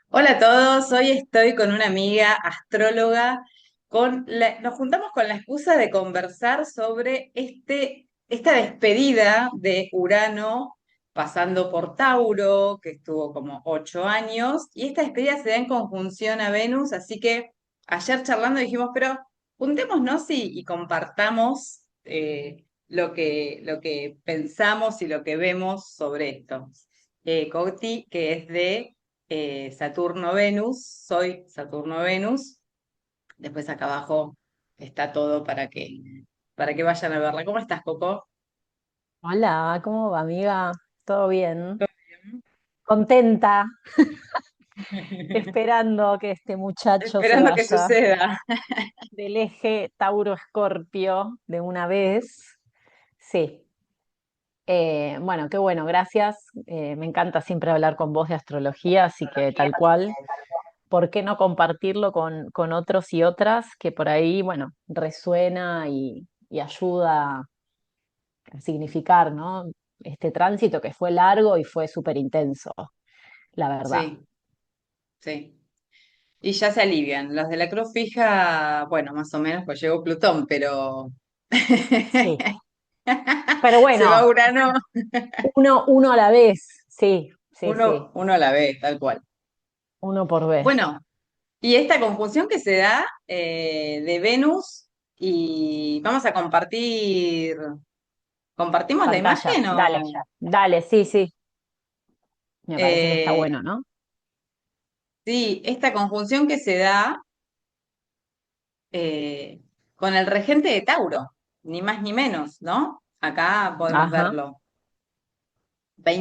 Hola a todos, hoy estoy con una amiga astróloga, nos juntamos con la excusa de conversar sobre esta despedida de Urano pasando por Tauro, que estuvo como 8 años, y esta despedida se da en conjunción a Venus, así que ayer charlando dijimos, pero juntémonos y compartamos lo que pensamos y lo que vemos sobre esto. Coti, que es de Saturno-Venus, soy Saturno-Venus. Después acá abajo está todo para que vayan a verla. ¿Cómo estás, Coco? Hola, ¿cómo va, amiga? ¿Todo bien? Contenta, esperando que este muchacho se Esperando que vaya suceda. del eje Tauro-Escorpio de una vez. Sí, bueno, qué bueno, gracias. Me encanta siempre hablar con vos de astrología, así que tal cual. ¿Por qué no compartirlo con otros y otras que por ahí, bueno, resuena y ayuda a significar, ¿no? Este tránsito que fue largo y fue súper intenso, la verdad. Sí, sí. Y ya se alivian. Los de la cruz fija, bueno, más o menos, pues llegó Plutón, pero Sí. Pero se va bueno, Urano, uno a la vez, sí, sí, sí, uno a la vez, tal cual. uno por vez. Bueno, y esta conjunción que se da de Venus, y vamos a ¿compartimos la Pantalla, imagen dale, o...? dale, sí, sí, me parece que está eh, bueno, ¿no? sí, esta conjunción que se da eh, con el regente de Tauro, ni más ni menos, ¿no? Acá podemos Ajá, verlo.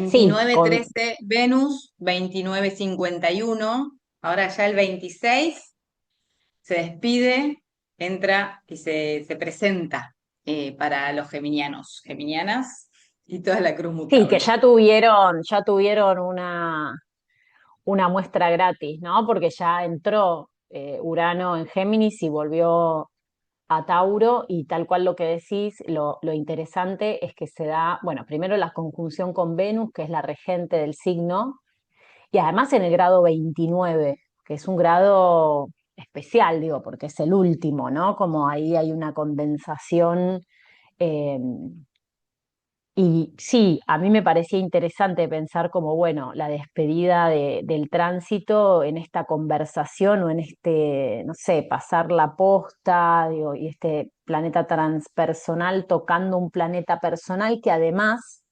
sí, 29-13 Venus, 29-51, ahora ya el 26 se despide, entra y se presenta para los geminianos, geminianas y toda la cruz sí, que mutable. ya tuvieron una muestra gratis, ¿no? Porque ya entró Urano en Géminis y volvió a Tauro y tal cual lo que decís, lo interesante es que se da, bueno, primero la conjunción con Venus, que es la regente del signo. Y además en el grado 29 que es un grado especial, digo, porque es el último, ¿no? Como ahí hay una condensación. eh, y sí, a mí me parecía interesante pensar como, bueno, la despedida del tránsito en esta conversación o en este, no sé, pasar la posta, digo, y este planeta transpersonal tocando un planeta personal que además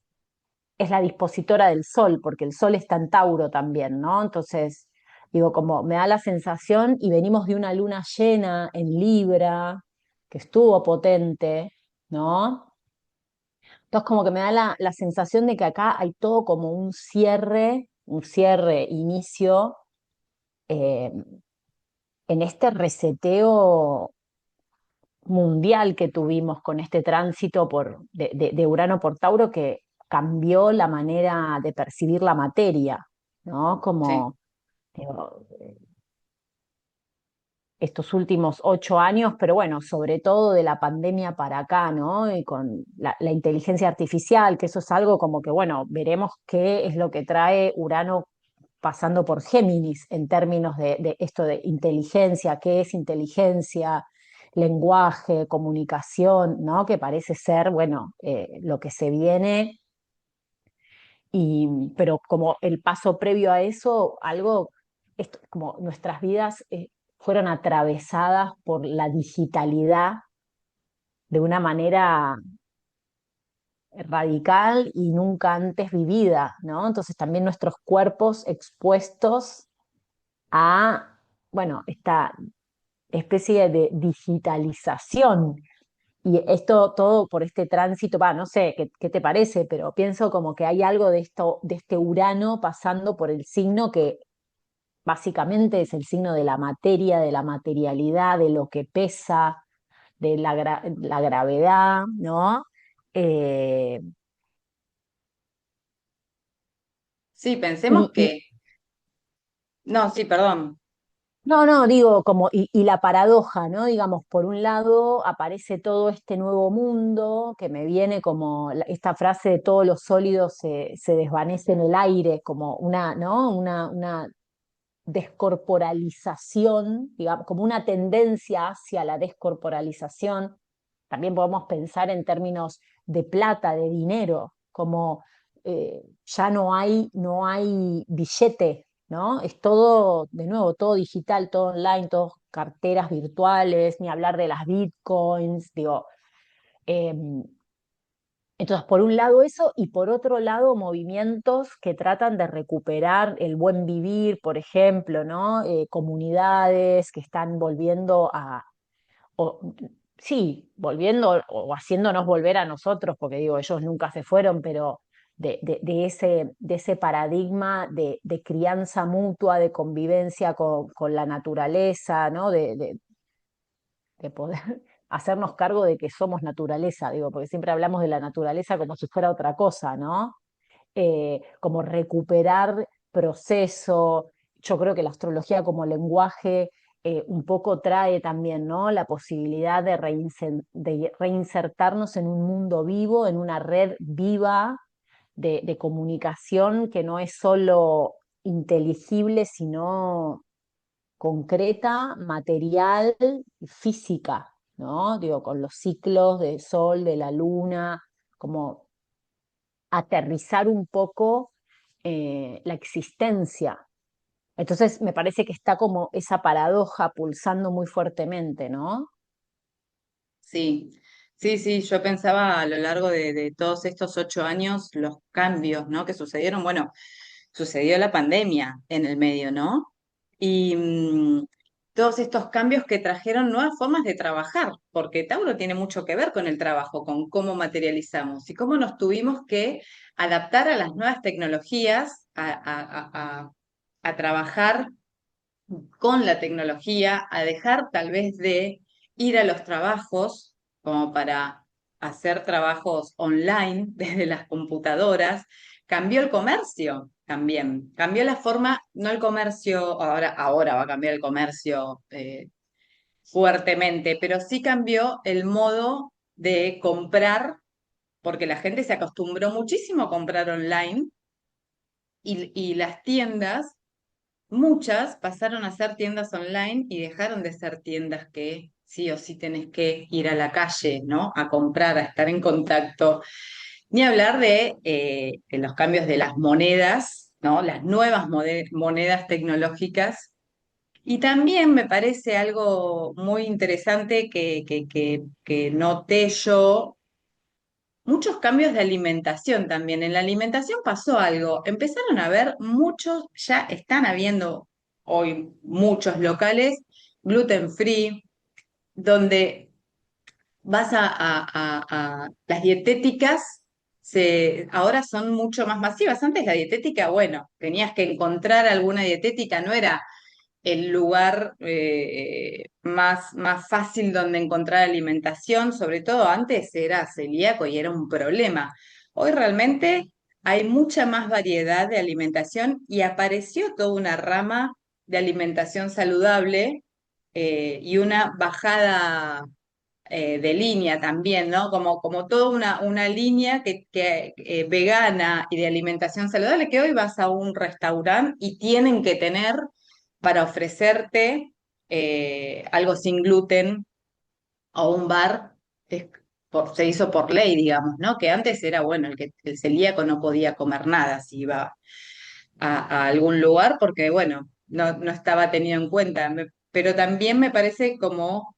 es la dispositora del sol, porque el sol está en Tauro también, ¿no? Entonces, digo, como me da la sensación, y venimos de una luna llena en Libra, que estuvo potente, ¿no? Entonces, como que me da la sensación de que acá hay todo como un cierre, inicio, eh, en este reseteo mundial que tuvimos con este tránsito de Urano por Tauro que cambió la manera de percibir la materia, ¿no? Sí. Como digo, estos últimos 8 años, pero bueno, sobre todo de la pandemia para acá, ¿no? Y con la inteligencia artificial, que eso es algo como que, bueno, veremos qué es lo que trae Urano pasando por Géminis en términos de esto de inteligencia, qué es inteligencia, lenguaje, comunicación, ¿no? Que parece ser, bueno, lo que se viene, pero como el paso previo a eso, algo, como nuestras vidas fueron atravesadas por la digitalidad de una manera radical y nunca antes vivida, ¿no? Entonces también nuestros cuerpos expuestos a, bueno, esta especie de digitalización. Y esto todo por este tránsito, va, no sé qué te parece, pero pienso como que hay algo de esto, de este Urano pasando por el signo que básicamente es el signo de la materia, de la materialidad, de lo que pesa, de la gravedad, ¿no? Eh, Sí, pensemos y, que... No, sí, perdón. no, no, digo, como, y la paradoja, ¿no? Digamos, por un lado aparece todo este nuevo mundo que me viene como esta frase de todos los sólidos se desvanece en el aire, como una, ¿no? Una descorporalización, digamos, como una tendencia hacia la descorporalización. También podemos pensar en términos de plata, de dinero, como ya no hay billete, ¿no? Es todo, de nuevo, todo digital, todo online, todo carteras virtuales, ni hablar de las bitcoins, digo. eh, entonces, por un lado eso, y por otro lado, movimientos que tratan de recuperar el buen vivir, por ejemplo, ¿no? Comunidades que están volviendo o, sí, volviendo o haciéndonos volver a nosotros, porque digo, ellos nunca se fueron, pero de ese paradigma de crianza mutua, de convivencia con la naturaleza, ¿no? De poder hacernos cargo de que somos naturaleza, digo, porque siempre hablamos de la naturaleza como si fuera otra cosa, ¿no? Como recuperar proceso. Yo creo que la astrología como lenguaje un poco trae también, ¿no? La posibilidad de reinsertarnos en un mundo vivo, en una red viva de comunicación que no es solo inteligible, sino concreta, material, física, ¿no? Digo, con los ciclos del sol, de la luna, como aterrizar un poco la existencia. Entonces me parece que está como esa paradoja pulsando muy fuertemente, ¿no? Sí, sí, sí, yo pensaba a lo largo de todos estos 8 años los cambios, ¿no? Que sucedieron. Bueno, sucedió la pandemia en el medio, ¿no? Y todos estos cambios que trajeron nuevas formas de trabajar, porque Tauro tiene mucho que ver con el trabajo, con cómo materializamos y cómo nos tuvimos que adaptar a las nuevas tecnologías, a trabajar con la tecnología, a dejar tal vez de ir a los trabajos como para hacer trabajos online desde las computadoras. Cambió el comercio también, cambió la forma, no el comercio, ahora va a cambiar el comercio fuertemente, pero sí cambió el modo de comprar, porque la gente se acostumbró muchísimo a comprar online y las tiendas, muchas pasaron a ser tiendas online y dejaron de ser tiendas que sí o sí tenés que ir a la calle, ¿no? A comprar, a estar en contacto. Ni hablar de los cambios de las monedas, ¿no? Las nuevas monedas tecnológicas. Y también me parece algo muy interesante que noté yo, muchos cambios de alimentación también. En la alimentación pasó algo. Empezaron a haber muchos, ya están habiendo hoy muchos locales gluten free, donde vas las dietéticas ahora son mucho más masivas. Antes la dietética, bueno, tenías que encontrar alguna dietética, no era el lugar más fácil donde encontrar alimentación, sobre todo antes era celíaco y era un problema. Hoy realmente hay mucha más variedad de alimentación y apareció toda una rama de alimentación saludable y una bajada de línea también, ¿no? Como toda una línea vegana y de alimentación saludable, que hoy vas a un restaurante y tienen que tener para ofrecerte algo sin gluten, o un bar, se hizo por ley, digamos, ¿no? Que antes era, bueno, el celíaco no podía comer nada si iba a algún lugar, porque, bueno, no estaba tenido en cuenta. Pero también me parece como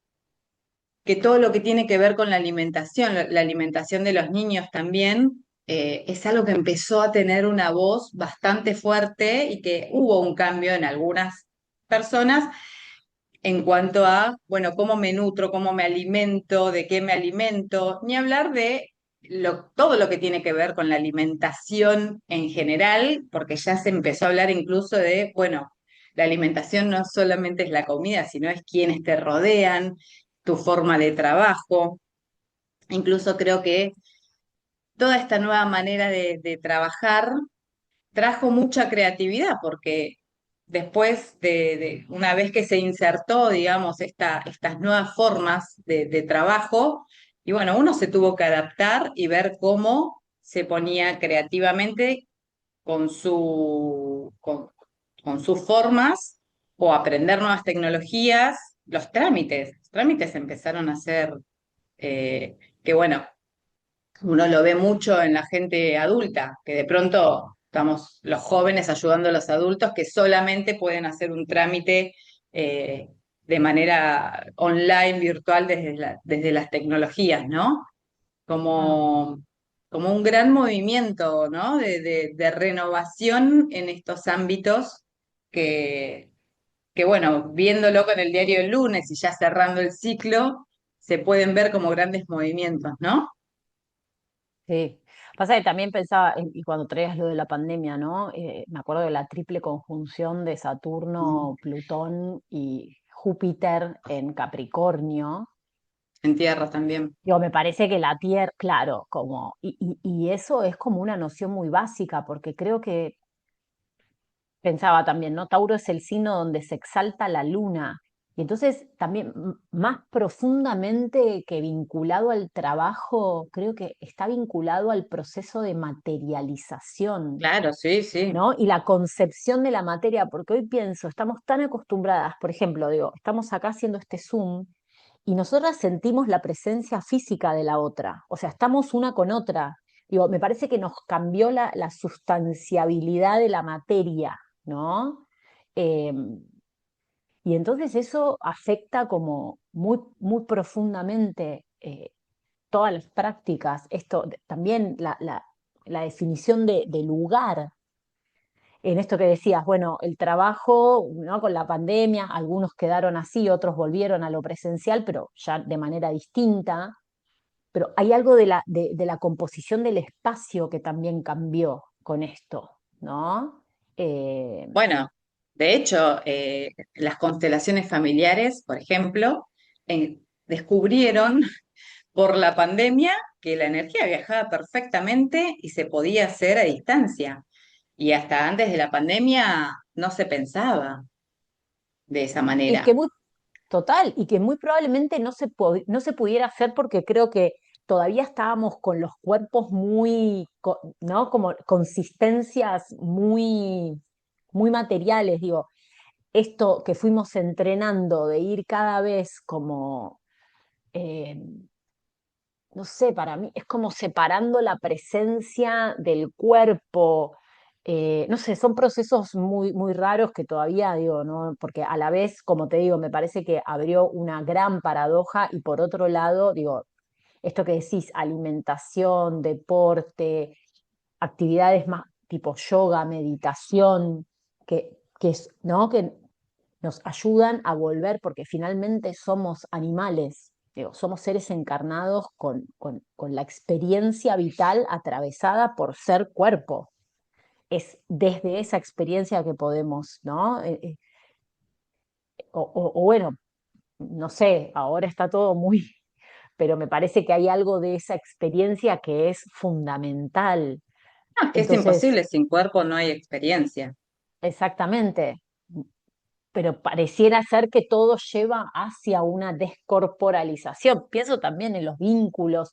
que todo lo que tiene que ver con la alimentación, la alimentación de los niños también, es algo que empezó a tener una voz bastante fuerte y que hubo un cambio en algunas personas en cuanto a, bueno, cómo me nutro, cómo me alimento, de qué me alimento, ni hablar de todo lo que tiene que ver con la alimentación en general, porque ya se empezó a hablar incluso de, bueno, la alimentación no solamente es la comida, sino es quienes te rodean, tu forma de trabajo. Incluso creo que toda esta nueva manera de trabajar trajo mucha creatividad, porque después una vez que se insertó, digamos, estas nuevas formas de trabajo, y bueno, uno se tuvo que adaptar y ver cómo se ponía creativamente con con sus formas o aprender nuevas tecnologías, los trámites empezaron a ser, que bueno, uno lo ve mucho en la gente adulta, que de pronto estamos los jóvenes ayudando a los adultos que solamente pueden hacer un trámite eh, de manera online, virtual, desde las tecnologías, ¿no? Mm, Como, como un gran movimiento, ¿no? De renovación en estos ámbitos que, que, bueno, viéndolo con el diario el lunes y ya cerrando el ciclo, se pueden ver como grandes movimientos, ¿no? sí. Pasa que también pensaba, y cuando traías lo de la pandemia, ¿no? Me acuerdo de la triple conjunción de Mm. Saturno, Plutón y Júpiter en Capricornio. En tierra también. Digo, me parece que la Tierra, claro, como, y eso es como una noción muy básica, porque creo que pensaba también, ¿no? Tauro es el signo donde se exalta la luna. Y entonces también más profundamente que vinculado al trabajo, creo que está vinculado al proceso de materialización, Claro, sí, sí. ¿no? Y la concepción de la materia, porque hoy pienso, estamos tan acostumbradas, por ejemplo, digo, estamos acá haciendo este Zoom y nosotras sentimos la presencia física de la otra, o sea, estamos una con otra. Digo, me parece que nos cambió la sustanciabilidad de la materia, ¿no? Eh, y entonces eso afecta como muy, muy profundamente todas las prácticas, esto también la definición de lugar, en esto que decías, bueno, el trabajo, ¿no? Con la pandemia, algunos quedaron así, otros volvieron a lo presencial, pero ya de manera distinta. Pero hay algo de la composición del espacio que también cambió con esto, ¿no? Eh, Bueno, de hecho, las constelaciones familiares, por ejemplo, descubrieron por la pandemia que la energía viajaba perfectamente y se podía hacer a distancia. Y hasta antes de la pandemia no se pensaba de esa y manera. que muy, total, y que muy probablemente no se pudiera hacer porque creo que todavía estábamos con los cuerpos muy, ¿no? Como consistencias muy, muy materiales, digo, esto que fuimos entrenando de ir cada vez como, eh, no sé, para mí es como separando la presencia del cuerpo. No sé, son procesos muy, muy raros que todavía digo, ¿no? Porque a la vez, como te digo, me parece que abrió una gran paradoja y por otro lado, digo, esto que decís, alimentación, deporte, actividades más tipo yoga, meditación, ¿no? Que nos ayudan a volver, porque finalmente somos animales, digo, somos seres encarnados con la experiencia vital atravesada por ser cuerpo. Es desde esa experiencia que podemos, ¿no? O bueno, no sé, ahora está todo muy, pero me parece que hay algo de esa experiencia que es fundamental. No, es que es Entonces, imposible, sin cuerpo no hay experiencia. exactamente, pero pareciera ser que todo lleva hacia una descorporalización. Pienso también en los vínculos,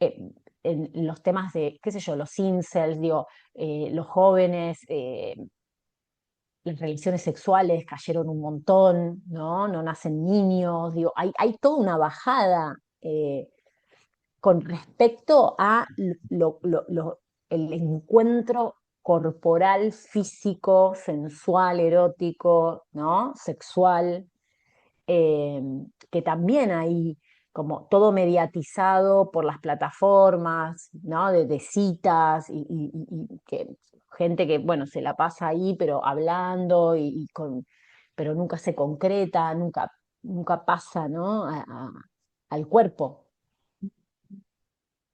eh, en los temas de, qué sé yo, los incels, digo, los jóvenes, las relaciones sexuales cayeron un montón, ¿no? No nacen niños, digo, hay toda una bajada con respecto a el encuentro corporal, físico, sensual, erótico, ¿no? Sexual, eh, que también hay como todo mediatizado por las plataformas, ¿no? De citas y que gente que, bueno, se la pasa ahí, pero hablando pero nunca se concreta, nunca pasa, ¿no? Al cuerpo.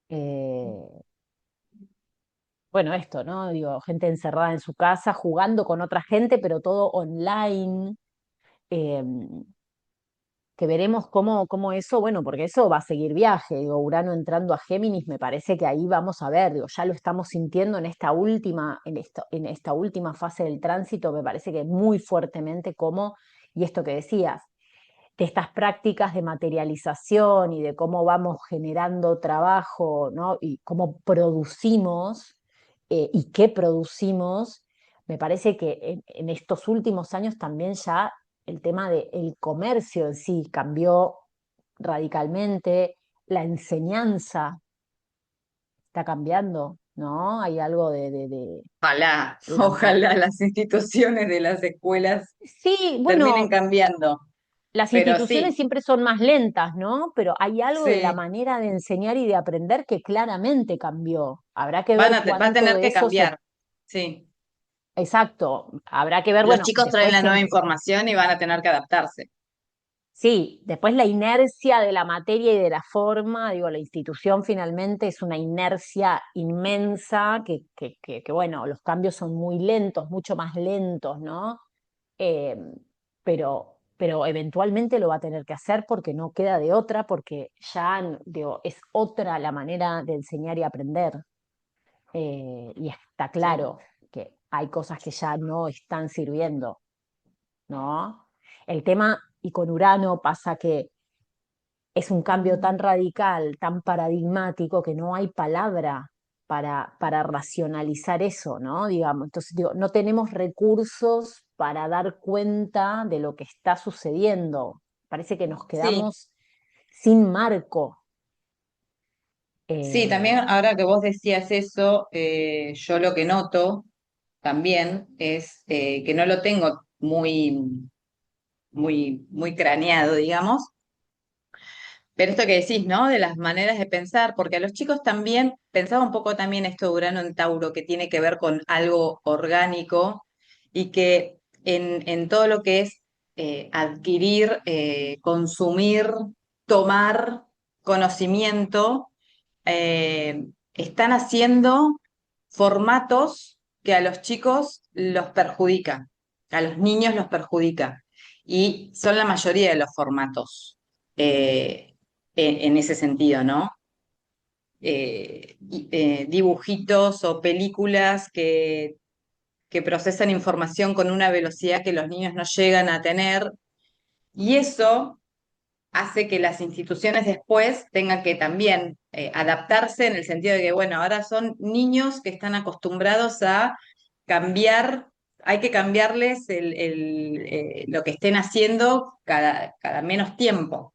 Eh, bueno, esto, ¿no? Digo, gente encerrada en su casa, jugando con otra gente, pero todo online. eh, que veremos cómo eso, bueno, porque eso va a seguir viaje, digo, Urano entrando a Géminis, me parece que ahí vamos a ver, digo, ya lo estamos sintiendo en esta última fase del tránsito, me parece que muy fuertemente como, y esto que decías, de estas prácticas de materialización y de cómo vamos generando trabajo, ¿no? Y cómo producimos y qué producimos, me parece que en estos últimos años también ya el tema del comercio en sí cambió radicalmente, la enseñanza está cambiando, ¿no? Hay algo Ojalá, de la... ojalá las instituciones de las escuelas Sí, terminen bueno, cambiando, las pero instituciones sí, siempre son más lentas, ¿no? Pero hay algo de la sí, manera de enseñar y de aprender que claramente cambió. Habrá que ver va a cuánto tener de que eso se... cambiar, sí. Exacto, habrá que ver, Los bueno, chicos traen después la nueva información y van a tener que adaptarse. sí, después la inercia de la materia y de la forma, digo, la institución finalmente es una inercia inmensa que, bueno, los cambios son muy lentos, mucho más lentos, ¿no? Eh, pero eventualmente lo va a tener que hacer porque no queda de otra, porque ya, digo, es otra la manera de enseñar y aprender. Y está Sí, claro que hay cosas que ya no están sirviendo, ¿no? El tema, y con Urano pasa que es un cambio tan radical, tan paradigmático, que no hay palabra para racionalizar eso, ¿no? Digamos, entonces digo, no tenemos recursos para dar cuenta de lo que está sucediendo. Parece que nos sí, quedamos sin marco. sí, también Eh, ahora que vos decías eso, yo lo que noto también es que no lo tengo muy craneado, digamos. Pero esto que decís, ¿no? De las maneras de pensar, porque a los chicos también, pensaba un poco también esto de Urano en Tauro, que tiene que ver con algo orgánico y que en todo lo que es adquirir, consumir, tomar conocimiento, están haciendo formatos que a los chicos los perjudica, a los niños los perjudica. Y son la mayoría de los formatos. En ese sentido, ¿no? Dibujitos o películas que procesan información con una velocidad que los niños no llegan a tener, y eso hace que las instituciones después tengan que también adaptarse en el sentido de que, bueno, ahora son niños que están acostumbrados a cambiar, hay que cambiarles lo que estén haciendo cada menos tiempo.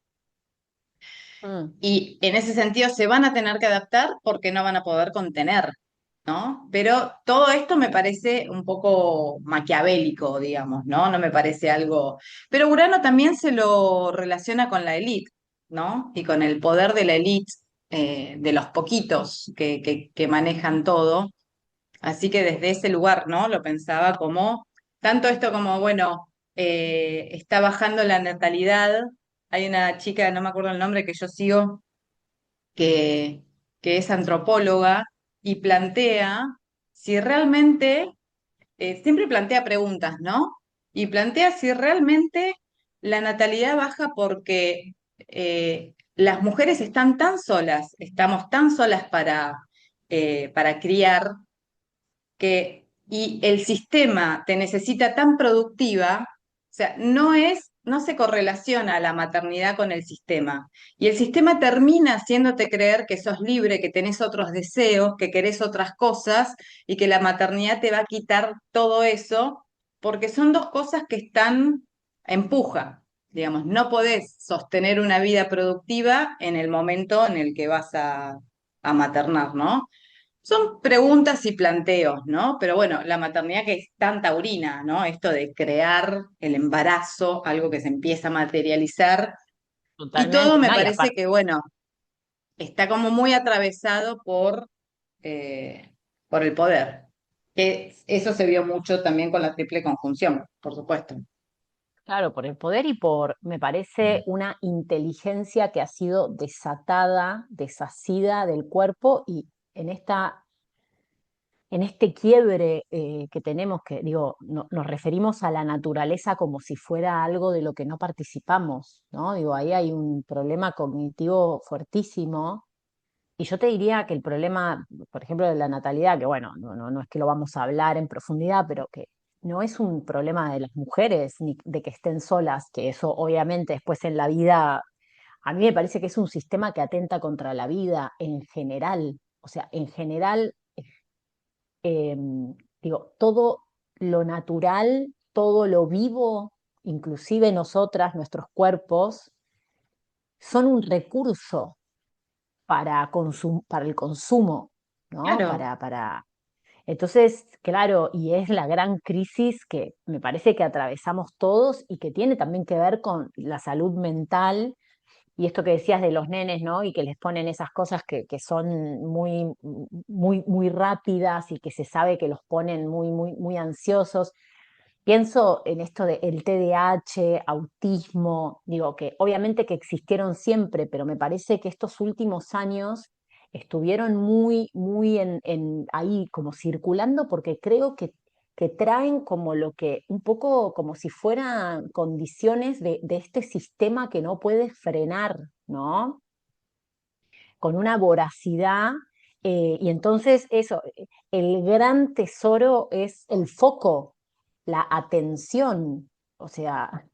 mm, Y en ese sentido se van a tener que adaptar porque no van a poder contener, ¿no? Pero todo esto me parece un poco maquiavélico, digamos, ¿no? No me parece algo... Pero Urano también se lo relaciona con la élite, ¿no? Y con el poder de la élite, de los poquitos que manejan todo. Así que desde ese lugar, ¿no? Lo pensaba como, tanto esto como, bueno, está bajando la natalidad. Hay una chica, no me acuerdo el nombre, que yo sigo, que, que es antropóloga y plantea si realmente, siempre plantea preguntas, ¿no? Y plantea si realmente la natalidad baja porque las mujeres están tan solas, estamos tan solas para criar y el sistema te necesita tan productiva, o sea, no se correlaciona la maternidad con el sistema. Y el sistema termina haciéndote creer que sos libre, que tenés otros deseos, que querés otras cosas y que la maternidad te va a quitar todo eso, porque son dos cosas que están en puja. Digamos, no podés sostener una vida productiva en el momento en el que vas a maternar, ¿no? Son preguntas y planteos, ¿no? Pero bueno, la maternidad que es tan taurina, ¿no? Esto de crear el embarazo, algo que se empieza a materializar, y todo totalmente, me ¿no? Y parece aparte, que, bueno, está como muy atravesado eh, por el poder. Que eso se vio mucho también con la triple conjunción, por supuesto. claro, por el poder y por, me parece, una inteligencia que ha sido desatada, desasida del cuerpo y en esta en este quiebre que tenemos, que digo, nos referimos a la naturaleza como si fuera algo de lo que no participamos, ¿no? Digo, ahí hay un problema cognitivo fuertísimo. Y yo te diría que el problema, por ejemplo, de la natalidad, que bueno, no es que lo vamos a hablar en profundidad, pero que no es un problema de las mujeres ni de que estén solas, que eso obviamente después en la vida, a mí me parece que es un sistema que atenta contra la vida en general. O sea, en general eh, digo, todo, lo natural, todo lo vivo, inclusive nosotras, nuestros cuerpos, son un recurso para el consumo, ¿no? Claro. Entonces, claro, y es la gran crisis que me parece que atravesamos todos y que tiene también que ver con la salud mental y esto que decías de los nenes, ¿no? Y que les ponen esas cosas que son muy rápidas y que se sabe que los ponen muy ansiosos. Pienso en esto del TDAH, autismo, digo que obviamente que existieron siempre, pero me parece que estos últimos años estuvieron muy ahí como circulando porque creo que traen como lo que, un poco como si fueran condiciones de este sistema que no puede frenar, ¿no? Con una voracidad. Y entonces eso, el gran tesoro es el foco, la atención, o sea,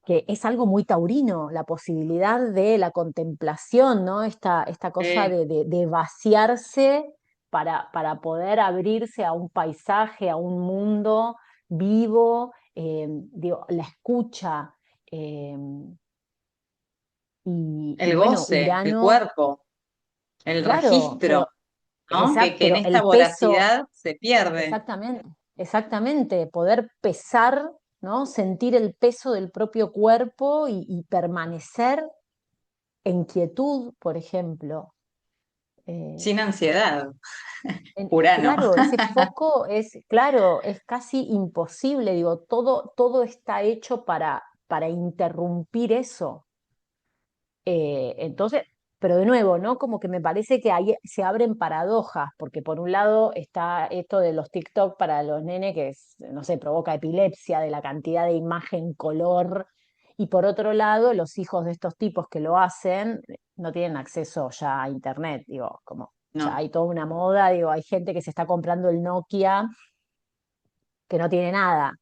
que es algo muy taurino, la posibilidad de la contemplación, ¿no? Esta cosa de vaciarse para poder abrirse a un paisaje, a un mundo vivo, digo, la escucha. eh, y El bueno, goce, el Urano, cuerpo, el claro, registro, ¿no? Que en pero esta el peso, voracidad se pierde. exactamente, exactamente, poder pesar, ¿no? Sentir el peso del propio cuerpo y permanecer en quietud, por ejemplo. Eh, Sin ansiedad. Urano. claro, ese foco es, claro, es casi imposible, digo, todo está hecho para interrumpir eso. Entonces, pero de nuevo, ¿no? Como que me parece que ahí se abren paradojas, porque por un lado está esto de los TikTok para los nenes, que es, no sé, provoca epilepsia de la cantidad de imagen, color, y por otro lado, los hijos de estos tipos que lo hacen no tienen acceso ya a internet, digo, como ya No. hay toda una moda, digo, hay gente que se está comprando el Nokia que no tiene nada,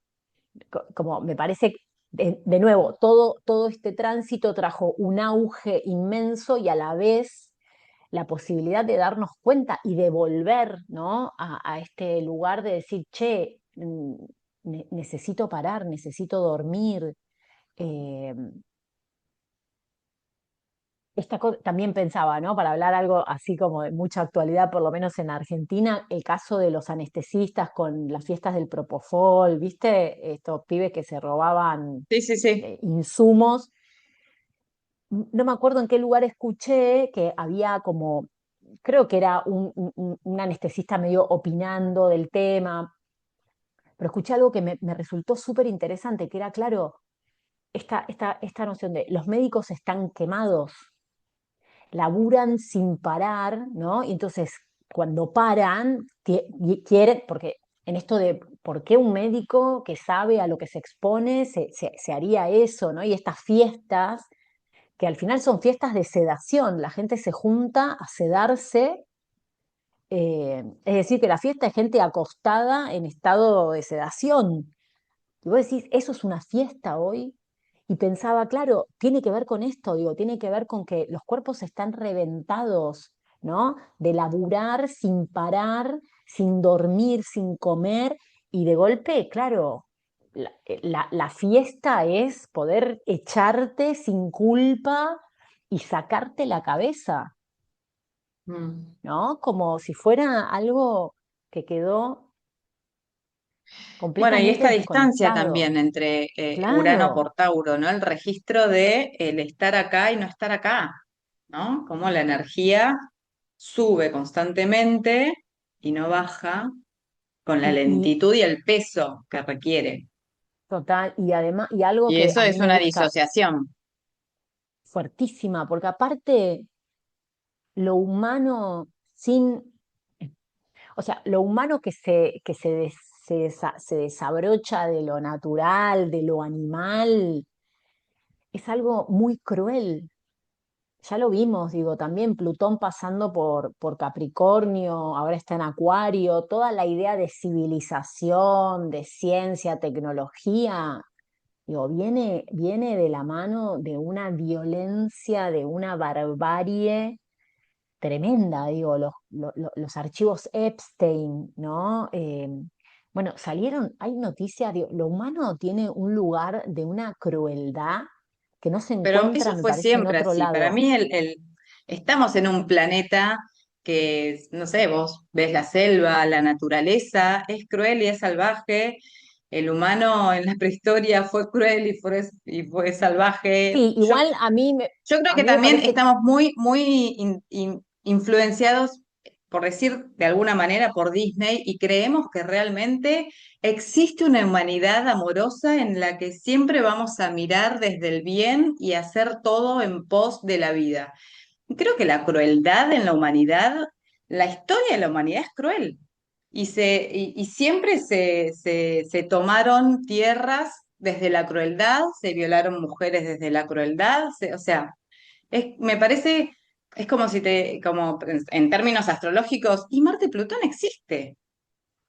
como me parece, de nuevo, todo este tránsito trajo un auge inmenso y a la vez la posibilidad de darnos cuenta y de volver, ¿no? a este lugar de decir, che, necesito parar, necesito dormir. eh, También pensaba, ¿no? Para hablar algo así como de mucha actualidad, por lo menos en Argentina, el caso de los anestesistas con las fiestas del Propofol, ¿viste? Estos pibes que se robaban Sí, sí, sí. insumos. No me acuerdo en qué lugar escuché que había como, creo que era un anestesista medio opinando del tema, pero escuché algo que me resultó súper interesante, que era, claro, esta noción de los médicos están quemados, laburan sin parar, ¿no? Y entonces, cuando paran, quieren, porque en esto de por qué un médico que sabe a lo que se expone se haría eso, ¿no? Y estas fiestas, que al final son fiestas de sedación, la gente se junta a sedarse, es decir, que la fiesta es gente acostada en estado de sedación. Y vos decís, ¿eso es una fiesta hoy? Y pensaba, claro, tiene que ver con esto, digo, tiene que ver con que los cuerpos están reventados, ¿no? De laburar sin parar, sin dormir, sin comer, y de golpe, claro, la fiesta es poder echarte sin culpa y sacarte la cabeza, Mm. ¿no? Como si fuera algo que quedó Bueno, y completamente esta distancia desconectado. también entre Urano Claro. por Tauro, ¿no? El registro de el estar acá y no estar acá, ¿no? Como la energía sube constantemente y no baja con la Y lentitud y el peso que requiere. total, y además, y algo Y que eso a mí es me una gusta disociación. fuertísima, porque aparte lo humano sin, o sea, lo humano se desabrocha de lo natural, de lo animal, es algo muy cruel. Ya lo vimos, digo, también Plutón pasando por Capricornio, ahora está en Acuario, toda la idea de civilización, de ciencia, tecnología, digo, viene de la mano de una violencia, de una barbarie tremenda, digo, los archivos Epstein, ¿no? Bueno, hay noticias, digo, lo humano tiene un lugar de una crueldad que no se Pero encuentra, eso me fue parece, en siempre otro así. Para lado. mí estamos en un planeta que, no sé, vos ves la selva, la naturaleza, es cruel y es salvaje. El humano en la prehistoria fue cruel y fue salvaje. Sí, igual Yo creo a que mí me también parece, estamos muy influenciados, por decir de alguna manera, por Disney y creemos que realmente existe una humanidad amorosa en la que siempre vamos a mirar desde el bien y hacer todo en pos de la vida. Y creo que la crueldad en la humanidad, la historia de la humanidad es cruel. Y siempre se tomaron tierras desde la crueldad, se violaron mujeres desde la crueldad, o sea, me parece, es como si como en términos astrológicos, y Marte Plutón existe.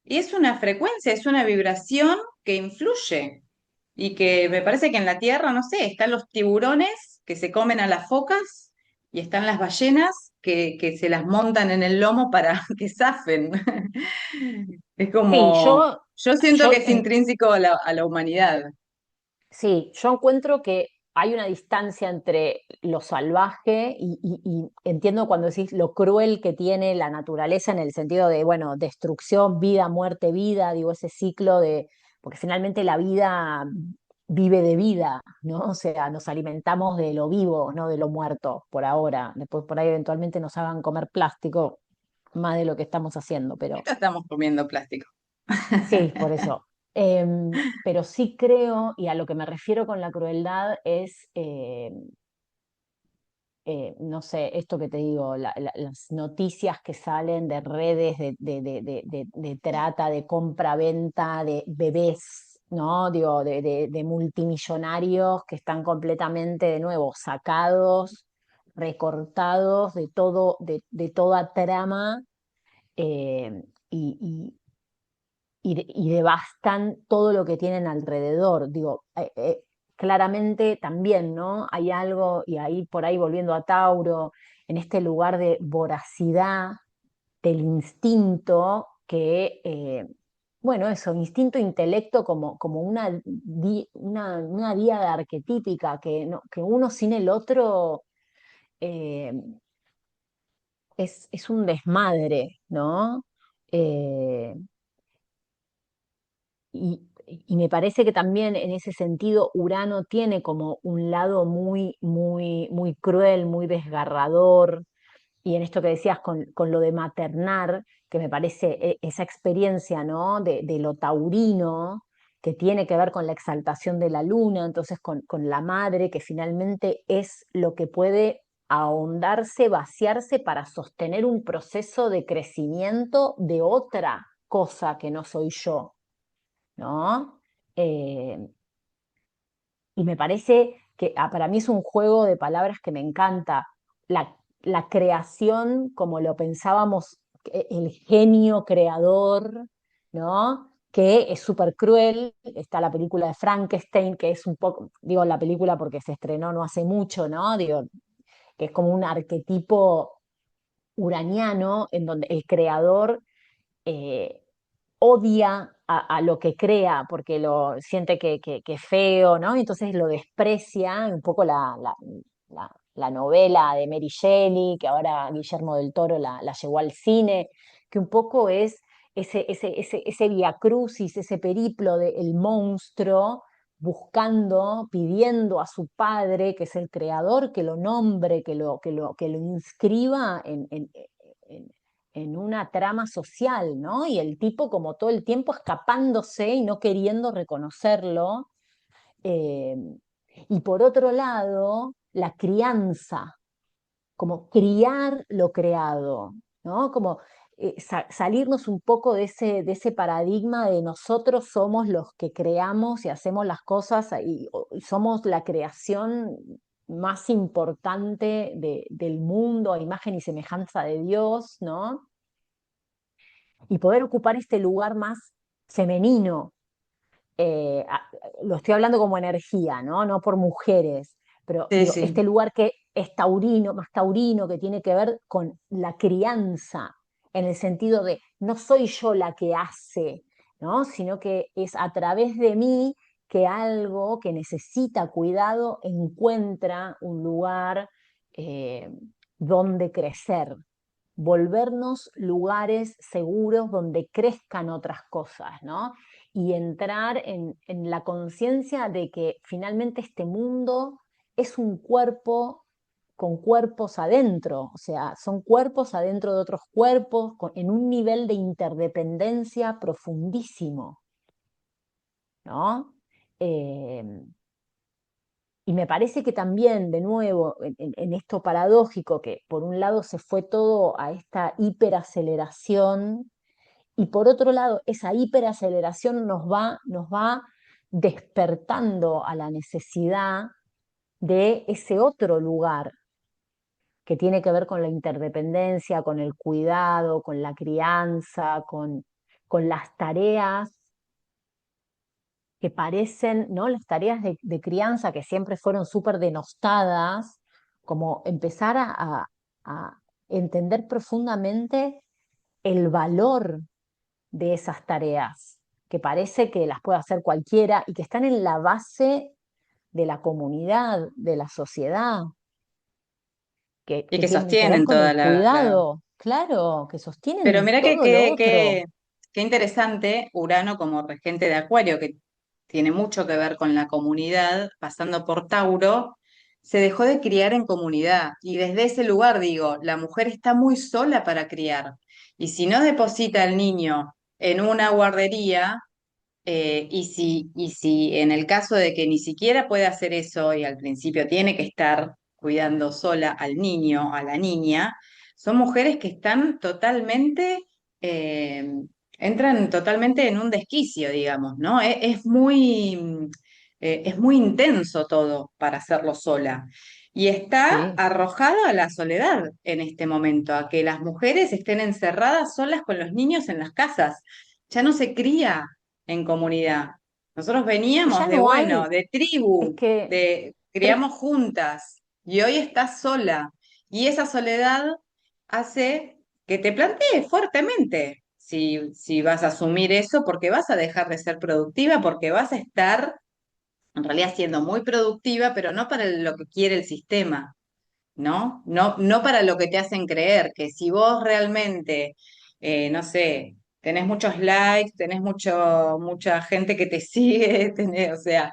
Y es una frecuencia, es una vibración que influye. Y que me parece que en la Tierra, no sé, están los tiburones que se comen a las focas y están las ballenas que se las montan en el lomo para que zafen. Es sí, como, yo siento que yo es intrínseco a la humanidad. sí, yo encuentro que hay una distancia entre lo salvaje y entiendo cuando decís lo cruel que tiene la naturaleza en el sentido de, bueno, destrucción, vida, muerte, vida, digo, ese ciclo de, porque finalmente la vida vive de vida, ¿no? O sea, nos alimentamos de lo vivo, no de lo muerto por ahora. Después por ahí eventualmente nos hagan comer plástico más de lo que estamos haciendo, pero Ahorita estamos comiendo plástico. sí, por eso. Pero sí creo, y a lo que me refiero con la crueldad es, no sé, esto que te digo, las noticias que salen de redes de trata, de compra-venta, de bebés, ¿no? Digo, de multimillonarios que están completamente, de nuevo, sacados, recortados de todo, de toda trama. eh, y, y devastan todo lo que tienen alrededor. Digo, claramente también, ¿no? Hay algo, y ahí por ahí volviendo a Tauro, en este lugar de voracidad del instinto que, bueno, eso, instinto, intelecto como una diada arquetípica, que, no, que uno sin el otro eh, es un desmadre, ¿no? Eh, y me parece que también en ese sentido Urano tiene como un lado muy cruel, muy desgarrador, y en esto que decías con lo de maternar, que me parece esa experiencia, ¿no? De lo taurino, que tiene que ver con la exaltación de la luna, entonces con la madre, que finalmente es lo que puede ahondarse, vaciarse para sostener un proceso de crecimiento de otra cosa que no soy yo, ¿no? Eh, y me parece que para mí es un juego de palabras que me encanta. La creación, como lo pensábamos, el genio creador, ¿no? Que es súper cruel. Está la película de Frankenstein, que es un poco, digo la película porque se estrenó no hace mucho, ¿no? Digo, que es como un arquetipo uraniano en donde el creador eh, odia a lo que crea porque lo siente que es feo, ¿no? Entonces lo desprecia, un poco la novela de Mary Shelley, que ahora Guillermo del Toro la llevó al cine, que un poco es ese viacrucis, ese periplo del monstruo buscando, pidiendo a su padre, que es el creador, que lo nombre, que lo inscriba en, en una trama social, ¿no? Y el tipo como todo el tiempo escapándose y no queriendo reconocerlo. eh, y por otro lado, la crianza, como criar lo creado, ¿no? Como salirnos un poco de ese paradigma de nosotros somos los que creamos y hacemos las cosas y somos la creación más importante del mundo a imagen y semejanza de Dios, ¿no? Y poder ocupar este lugar más femenino. eh, a- lo estoy hablando como energía, ¿no? No por mujeres, pero Sí, digo, este sí. lugar que es taurino, más taurino, que tiene que ver con la crianza, en el sentido de no soy yo la que hace, ¿no? Sino que es a través de mí que algo que necesita cuidado encuentra un lugar eh, donde crecer, volvernos lugares seguros donde crezcan otras cosas, ¿no? Y entrar en la conciencia de que finalmente este mundo es un cuerpo con cuerpos adentro, o sea, son cuerpos adentro de otros cuerpos, en un nivel de interdependencia profundísimo, ¿no? Eh, y me parece que también, de nuevo, en esto paradójico, que por un lado se fue todo a esta hiperaceleración, y por otro lado, esa hiperaceleración nos va despertando a la necesidad de ese otro lugar que tiene que ver con la interdependencia, con el cuidado, con la crianza, con las tareas que parecen, ¿no? Las tareas de crianza que siempre fueron súper denostadas, como empezar a entender profundamente el valor de esas tareas, que parece que las puede hacer cualquiera y que están en la base de la comunidad, de la sociedad, Y que que tienen que ver sostienen con toda el cuidado, claro, que Pero sostienen mira todo lo otro. qué interesante Urano como regente de Acuario, que tiene mucho que ver con la comunidad, pasando por Tauro, se dejó de criar en comunidad. Y desde ese lugar digo, la mujer está muy sola para criar. Y si no deposita al niño en una guardería, y si en el caso de que ni siquiera pueda hacer eso y al principio tiene que estar cuidando sola al niño, a la niña, son mujeres que están totalmente, eh, entran totalmente en un desquicio, digamos, ¿no? Es muy intenso todo para hacerlo sola. Y está Sí, arrojada a la soledad en este momento, a que las mujeres estén encerradas solas con los niños en las casas. Ya no se cría en comunidad. Nosotros es que veníamos ya de, no bueno, hay, de es tribu, que, de pero criamos juntas y hoy estás sola. Y esa soledad hace que te plantees fuertemente si vas a asumir eso, porque vas a dejar de ser productiva, porque vas a estar en realidad siendo muy productiva, pero no para lo que quiere el sistema. ¿No? No, no para lo que te hacen creer, que si vos realmente, no sé, tenés muchos likes, tenés mucha gente que te sigue, o sea,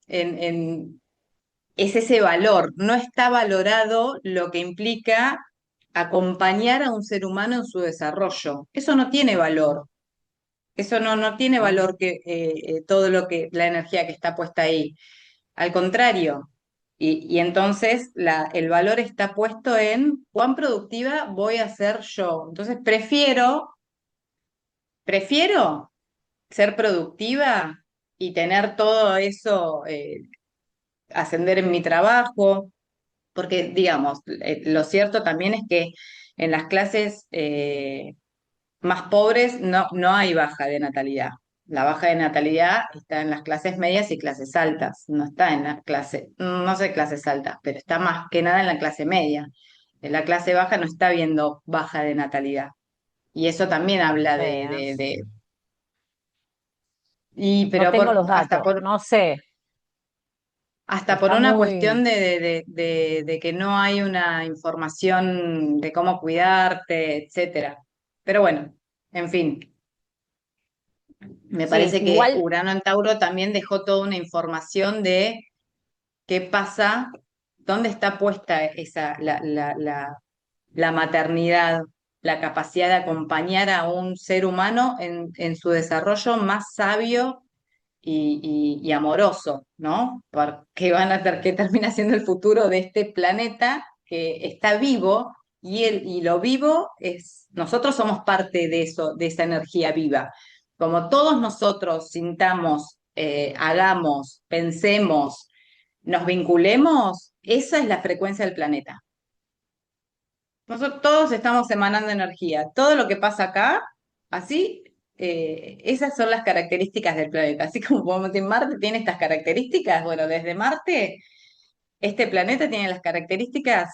es ese valor, no está valorado lo que implica acompañar a un ser humano en su desarrollo. Eso no tiene valor. Eso no tiene no, valor que todo lo que, la energía que está puesta ahí. Al contrario. Y entonces el valor está puesto en cuán productiva voy a ser yo. Entonces prefiero ser productiva y tener todo eso, ascender en mi trabajo, porque digamos, lo cierto también es que en las clases más pobres no hay baja de natalidad. La baja de natalidad está en las clases medias y clases altas, no está en la clase, no sé clases altas, pero está más que nada en la clase media. En la clase baja no está viendo baja de natalidad. Y eso también no habla sé, ¿eh? No pero tengo los hasta datos, no sé, hasta por está una muy, cuestión de que no hay una información de cómo cuidarte, etcétera. Pero bueno, en fin. Me sí, parece que igual, Urano en Tauro también dejó toda una información de qué pasa, dónde está puesta la maternidad, la capacidad de acompañar a un ser humano en su desarrollo más sabio y amoroso, ¿no? Porque que termina siendo el futuro de este planeta que está vivo y lo vivo es, nosotros somos parte de eso, de esa energía viva. Como todos nosotros sintamos, hagamos, pensemos, nos vinculemos, esa es la frecuencia del planeta. Nosotros todos estamos emanando energía. Todo lo que pasa acá, así, esas son las características del planeta. Así como podemos decir, Marte tiene estas características, bueno, desde Marte, este planeta tiene las características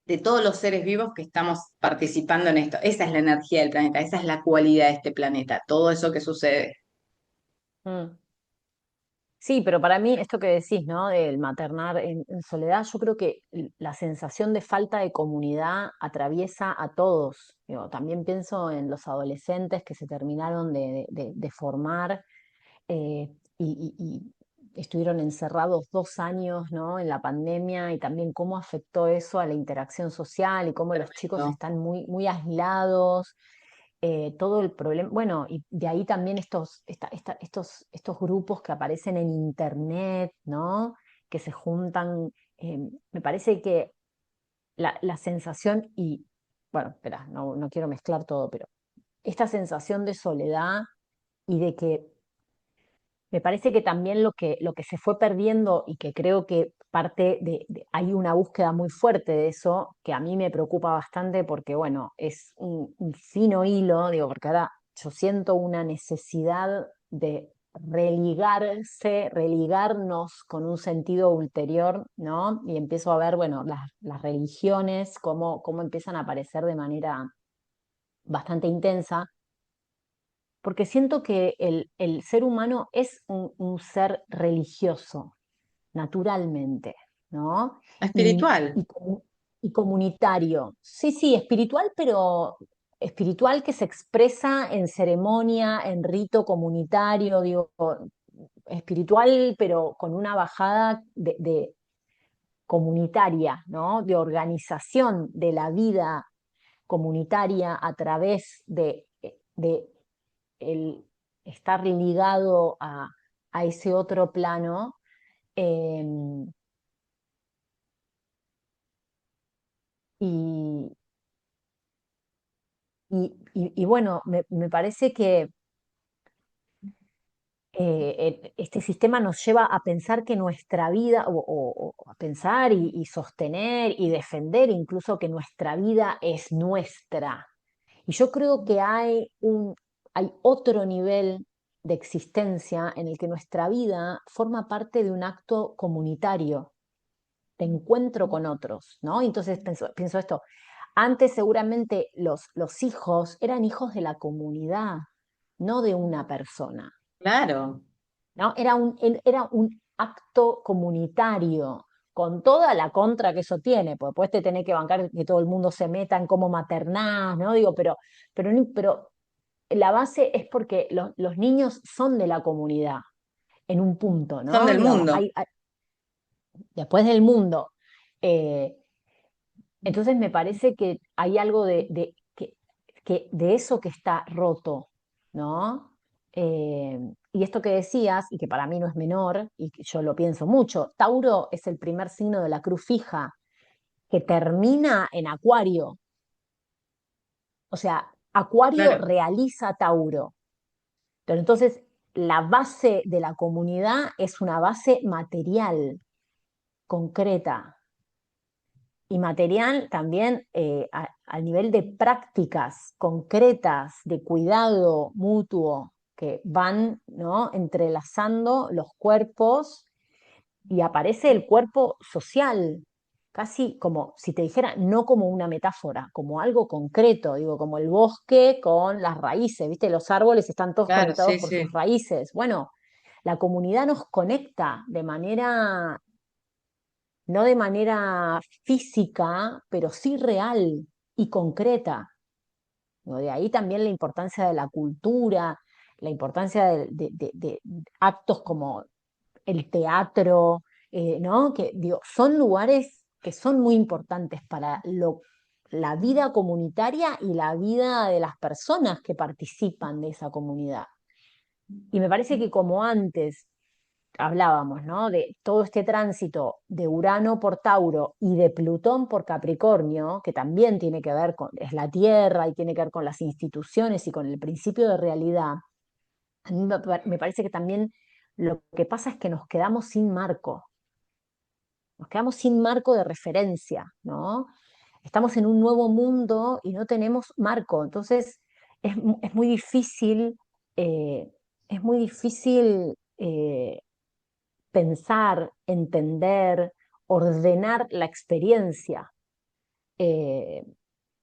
de todos los seres vivos que estamos participando en esto. Esa es la energía del planeta, esa es la cualidad de este planeta, todo eso que sucede. Mm. Sí, pero para mí esto que decís, ¿no? Del maternar en soledad, yo creo que la sensación de falta de comunidad atraviesa a todos. Digo, también pienso en los adolescentes que se terminaron de formar y estuvieron encerrados 2 años, ¿no? En la pandemia y también cómo afectó eso a la interacción social y cómo los chicos Tremendo. están muy aislados, todo el problema, bueno, y de ahí también estos grupos que aparecen en internet, ¿no? Que se juntan, me parece que la sensación, y bueno, espera, no quiero mezclar todo, pero esta sensación de soledad y de que me parece que también lo que se fue perdiendo y que creo que parte hay una búsqueda muy fuerte de eso, que a mí me preocupa bastante porque, bueno, es un fino hilo, digo, porque ahora yo siento una necesidad de religarnos con un sentido ulterior, ¿no? Y empiezo a ver, bueno, las religiones, cómo empiezan a aparecer de manera bastante intensa porque siento que el ser humano es un ser religioso, naturalmente, ¿no? Y, Espiritual. y, comu- y comunitario. Sí, sí, espiritual, pero espiritual que se expresa en ceremonia, en rito comunitario, digo, espiritual, pero con una bajada de comunitaria, ¿no? De organización de la vida comunitaria a través de el estar ligado a ese otro plano. eh, y, y bueno, me parece que este sistema nos lleva a pensar que nuestra vida, o a pensar y sostener y defender incluso que nuestra vida es nuestra. Y yo creo que hay otro nivel de existencia en el que nuestra vida forma parte de un acto comunitario, de encuentro con otros, ¿no? Entonces pienso esto, antes seguramente los hijos eran hijos de la comunidad, no de una persona, Claro. ¿no? Era un acto comunitario, con toda la contra que eso tiene, porque después te tenés que bancar que todo el mundo se meta en cómo maternás, ¿no? Digo, pero la base es porque los niños son de la comunidad en un punto, Son ¿no? del Digamos, mundo. después del mundo. eh, entonces me parece que hay algo que de eso que está roto, ¿no? Y esto que decías, y que para mí no es menor, y que yo lo pienso mucho, Tauro es el primer signo de la cruz fija que termina en Acuario. O sea, Acuario Claro. realiza Tauro. Pero entonces la base de la comunidad es una base material, concreta. Y material también al nivel de prácticas concretas de cuidado mutuo que van, ¿no? Entrelazando los cuerpos y aparece el cuerpo social, casi como si te dijera, no como una metáfora, como algo concreto, digo, como el bosque con las raíces, ¿viste? Los árboles están todos Claro, conectados sí, por sus sí. raíces. Bueno, la comunidad nos conecta de manera, no de manera física, pero sí real y concreta. ¿No? De ahí también la importancia de la cultura, la importancia de actos como el teatro, ¿no? Que digo, son lugares que son muy importantes para la vida comunitaria y la vida de las personas que participan de esa comunidad. Y me parece que como antes hablábamos, ¿no? De todo este tránsito de Urano por Tauro y de Plutón por Capricornio, que también tiene que ver con, es la Tierra y tiene que ver con las instituciones y con el principio de realidad, a mí me parece que también lo que pasa es que nos quedamos sin marco de referencia, ¿no? Estamos en un nuevo mundo y no tenemos marco, entonces es muy difícil, eh, es muy difícil pensar, entender, ordenar la experiencia. eh,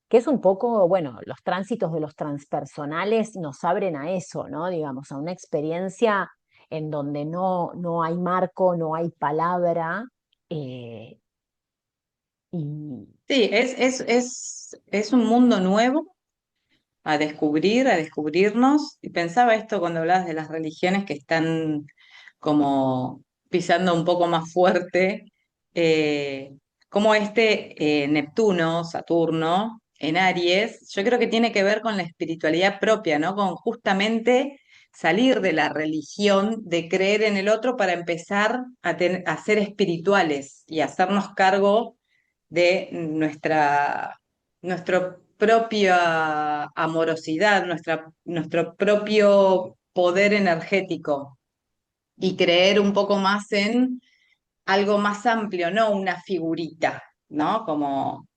que es un poco, bueno, los tránsitos de los transpersonales nos abren a eso, ¿no? Digamos, a una experiencia en donde no hay marco, no hay palabra, eh, y Sí, es un mundo nuevo a descubrirnos. Y pensaba esto cuando hablabas de las religiones que están como pisando un poco más fuerte, eh, como Neptuno, Saturno, en Aries, yo creo que tiene que ver con la espiritualidad propia, ¿no? Con justamente salir de la religión, de creer en el otro para empezar a ser espirituales y hacernos cargo de nuestra propia amorosidad, nuestro propio poder energético y creer un poco más en algo más amplio, no una figurita, ¿no? Como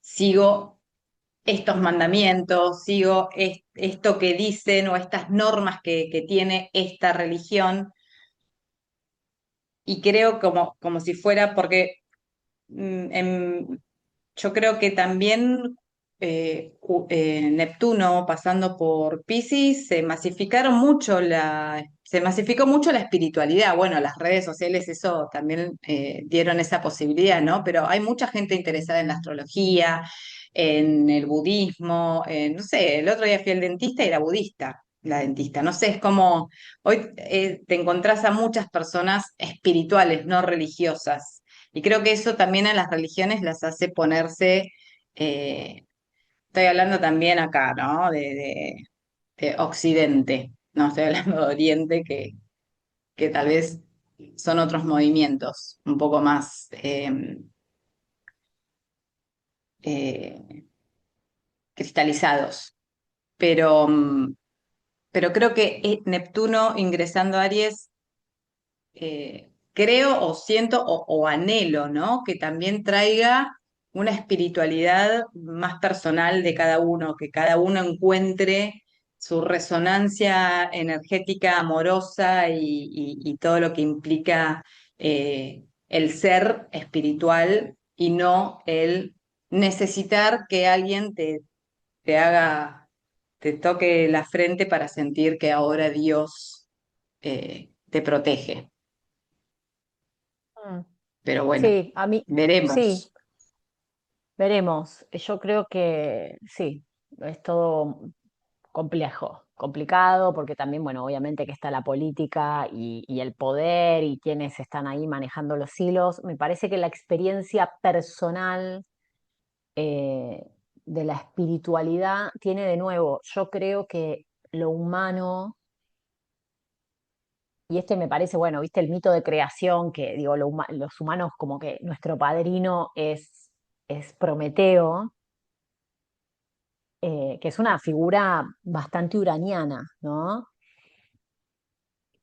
sigo estos mandamientos, sigo esto que dicen o estas normas que tiene esta religión y creo como si fuera, porque yo creo que también Neptuno, pasando por Piscis, se masificó mucho la espiritualidad. Bueno, las redes sociales eso también dieron esa posibilidad, ¿no? Pero hay mucha gente interesada en la astrología, en el budismo, no sé, el otro día fui al dentista y era budista. La dentista, no sé, es como hoy te encontrás a muchas personas espirituales, no religiosas, y creo que eso también a las religiones las hace ponerse, eh, estoy hablando también acá, ¿no? De Occidente, no estoy hablando de Oriente, que tal vez son otros movimientos un poco más eh, cristalizados. Pero, pero creo que Neptuno ingresando a Aries creo o siento o anhelo, ¿no? Que también traiga una espiritualidad más personal de cada uno, que cada uno encuentre su resonancia energética amorosa y todo lo que implica el ser espiritual y no el necesitar que alguien te haga, te toque la frente para sentir que ahora Dios te protege. mm, Pero bueno, sí, a mí, sí, veremos. veremos. Yo creo que sí, es todo complejo, complicado, porque también, bueno, obviamente que está la política y el poder y quienes están ahí manejando los hilos. Me parece que la experiencia personal eh, de la espiritualidad tiene de nuevo, yo creo que lo humano, y este me parece, bueno, viste el mito de creación, que digo, los humanos como que nuestro padrino es Prometeo, que es una figura bastante uraniana, ¿no?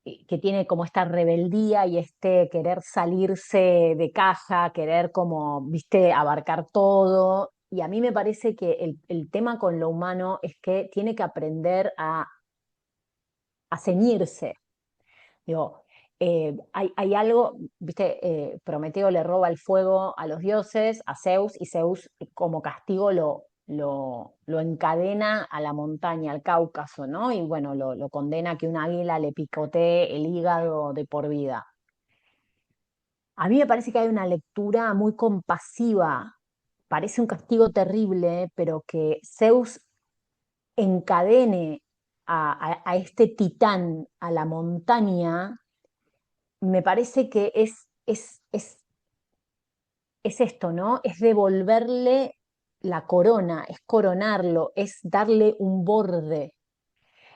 Que tiene como esta rebeldía y este querer salirse de caja, querer como, viste, abarcar todo. Y a mí me parece que el tema con lo humano es que tiene que aprender a ceñirse. Digo, hay algo, viste, Prometeo le roba el fuego a los dioses, a Zeus, y Zeus como castigo lo encadena a la montaña, al Cáucaso, ¿no? Y bueno, lo condena a que un águila le picotee el hígado de por vida. A mí me parece que hay una lectura muy compasiva, parece un castigo terrible, pero que Zeus encadene a este titán a la montaña, me parece que es esto, ¿no? Es devolverle la corona, es coronarlo, es darle un borde.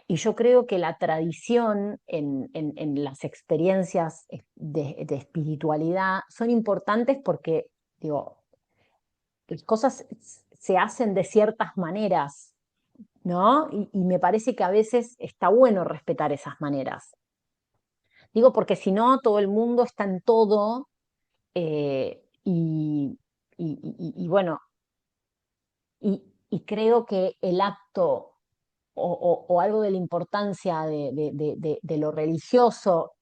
Y yo creo que la tradición en las experiencias de espiritualidad son importantes porque, digo, las cosas se hacen de ciertas maneras, ¿no? Y me parece que a veces está bueno respetar esas maneras. Digo, porque si no, todo el mundo está en todo, y bueno, y creo que el acto o algo de la importancia de lo religioso,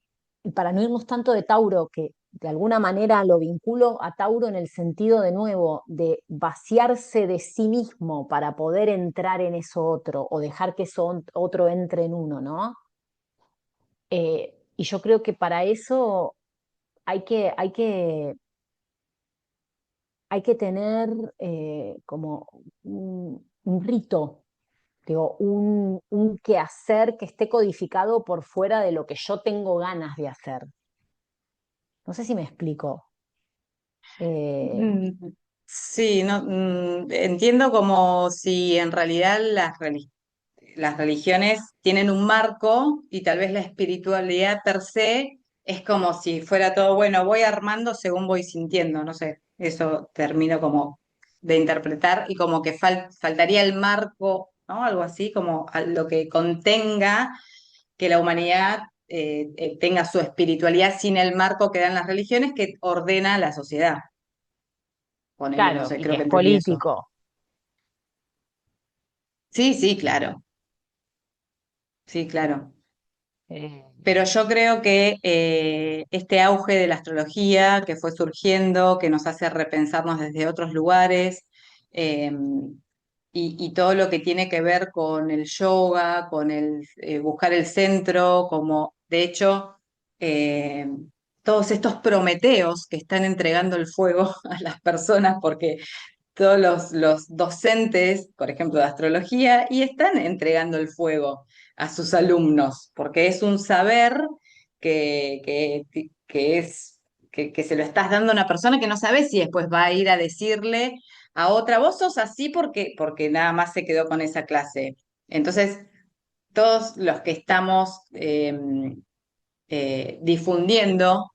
y para no irnos tanto de Tauro, que de alguna manera lo vinculo a Tauro en el sentido de nuevo de vaciarse de sí mismo para poder entrar en eso otro o dejar que eso otro entre en uno, ¿no? Y yo creo que para eso hay que, hay que, hay que tener como un rito, digo, un quehacer que esté codificado por fuera de lo que yo tengo ganas de hacer. No sé si me explico. Eh, Mm, sí, no, entiendo como si en realidad las religiones tienen un marco y tal vez la espiritualidad per se es como si fuera todo, bueno, voy armando según voy sintiendo, no sé, eso termino como de interpretar y como que faltaría el marco, ¿no? Algo así, como a lo que contenga que la humanidad tenga su espiritualidad sin el marco que dan las religiones que ordena la sociedad. Ponele, no claro, sé, y que creo que es entendí eso. político. Sí, sí, claro, sí, claro. Eh, Pero yo creo que este auge de la astrología que fue surgiendo, que nos hace repensarnos desde otros lugares, eh, y todo lo que tiene que ver con el yoga, con el buscar el centro, como de hecho eh, todos estos prometeos que están entregando el fuego a las personas, porque todos los docentes, por ejemplo, de astrología, y están entregando el fuego a sus alumnos, porque es un saber que, que es, que se lo estás dando a una persona que no sabe si después va a ir a decirle a otra, vos sos así porque nada más se quedó con esa clase. Entonces, todos los que estamos difundiendo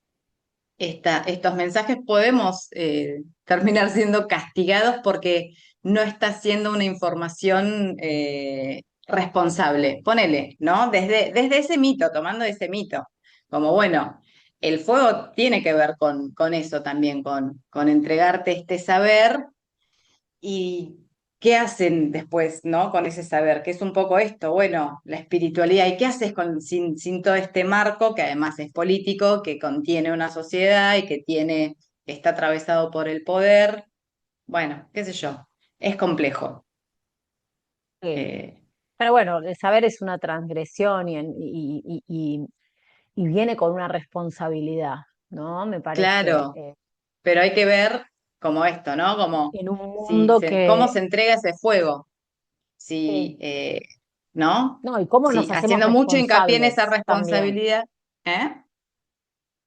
estos mensajes podemos terminar siendo castigados porque no está siendo una información responsable. Ponele, ¿no? Desde ese mito, tomando ese mito, como bueno, el fuego tiene que ver con eso también, con entregarte este saber y qué hacen después, ¿no? Con ese saber, que es un poco esto, bueno, la espiritualidad, ¿y qué haces sin todo este marco, que además es político, que contiene una sociedad y que está atravesado por el poder? Bueno, qué sé yo, es complejo. sí. Eh, Pero bueno, el saber es una transgresión y viene con una responsabilidad, ¿no? Me parece, claro, pero hay que ver como esto, ¿no? Como en un si mundo cómo que, se entrega ese fuego, si, sí, ¿no? no, y cómo nos Si hacemos haciendo mucho hincapié en esa responsables también, responsabilidad, ¿eh?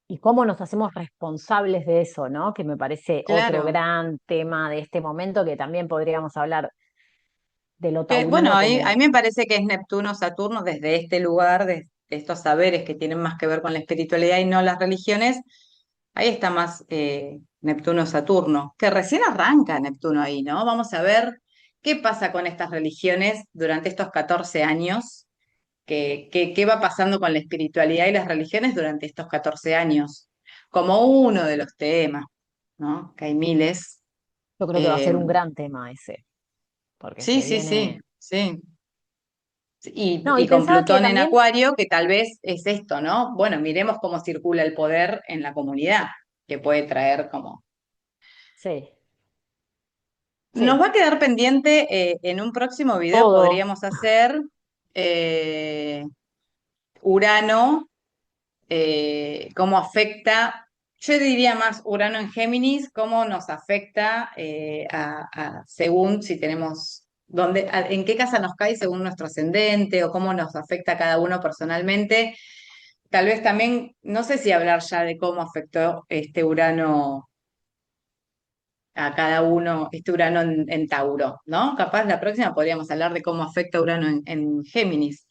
y cómo nos hacemos responsables de eso, ¿no? Que me parece otro Claro. gran tema de este momento que también podríamos hablar de lo Bueno, taurino ahí, a mí como, me parece que es Neptuno-Saturno desde este lugar, de estos saberes que tienen más que ver con la espiritualidad y no las religiones. Ahí está más Neptuno-Saturno, que recién arranca Neptuno ahí, ¿no? Vamos a ver qué pasa con estas religiones durante estos 14 años, qué va pasando con la espiritualidad y las religiones durante estos 14 años, como uno de los temas, ¿no? Que hay miles. yo creo que va a Eh, ser un gran tema ese, porque sí, se sí, sí, viene... sí. No, y Y con pensaba que Plutón en también, Acuario, que tal vez es esto, ¿no? Bueno, miremos cómo circula el poder en la comunidad, que puede traer como... sí, Nos sí, va a quedar pendiente en un próximo video, todo, podríamos hacer eh, Urano, cómo afecta, yo diría más Urano en Géminis, cómo nos afecta según si tenemos, en qué casa nos cae según nuestro ascendente o cómo nos afecta a cada uno personalmente. Tal vez también, no sé si hablar ya de cómo afectó este Urano a cada uno, este Urano en Tauro, ¿no? Capaz la próxima podríamos hablar de cómo afecta Urano en Géminis.